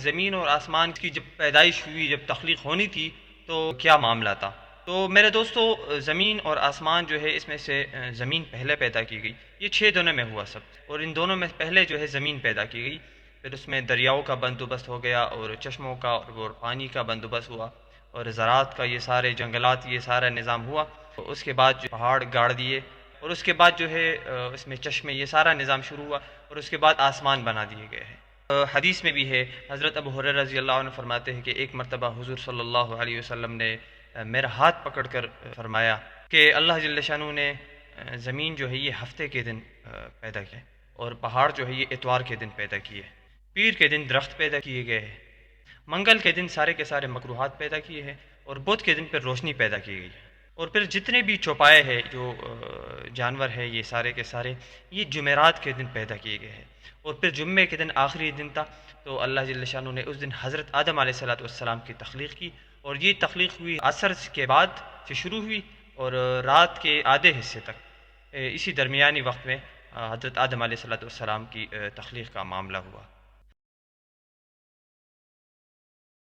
زمین اور آسمان کی جب پیدائش ہوئی، جب تخلیق ہونی تھی، تو کیا معاملہ تھا؟ تو میرے دوستو، زمین اور آسمان جو ہے، اس میں سے زمین پہلے پیدا کی گئی، یہ 6 دنوں میں ہوا سب، اور ان دونوں میں پہلے جو ہے زمین پیدا کی گئی، پھر اس میں دریاؤں کا بندوبست ہو گیا، اور چشموں کا اور پانی کا بندوبست ہوا، اور زراعت کا، یہ سارے جنگلات، یہ سارا نظام ہوا، اس کے بعد جو پہاڑ گاڑ دیے، اور اس کے بعد جو ہے اس میں چشمے، یہ سارا نظام شروع ہوا، اور اس کے بعد آسمان بنا دیے گئے ہیں۔ حدیث میں بھی ہے، حضرت ابو ہریرہ رضی اللہ عنہ فرماتے ہیں کہ ایک مرتبہ حضور صلی اللہ علیہ وسلم نے میرا ہاتھ پکڑ کر فرمایا کہ اللہ جل شانہ نے زمین جو ہے یہ ہفتے کے دن پیدا کی، اور پہاڑ جو ہے یہ اتوار کے دن پیدا کیے، پیر کے دن درخت پیدا کیے گئے ہیں، منگل کے دن سارے کے سارے مکروہات پیدا کیے ہیں، اور بدھ کے دن پھر روشنی پیدا کی گئی ہے، اور پھر جتنے بھی چوپائے ہیں، جو جانور ہیں، یہ سارے کے سارے یہ جمعرات کے دن پیدا کیے گئے ہیں، اور پھر جمعے کے دن آخری دن تھا، تو اللہ جل شانہ نے اس دن حضرت آدم علیہ الصلوۃ والسلام کی تخلیق کی، اور یہ تخلیق ہوئی عصر کے بعد سے شروع ہوئی، اور رات کے آدھے حصے تک، اسی درمیانی وقت میں حضرت آدم علیہ الصلوۃ والسلام کی تخلیق کا معاملہ ہوا۔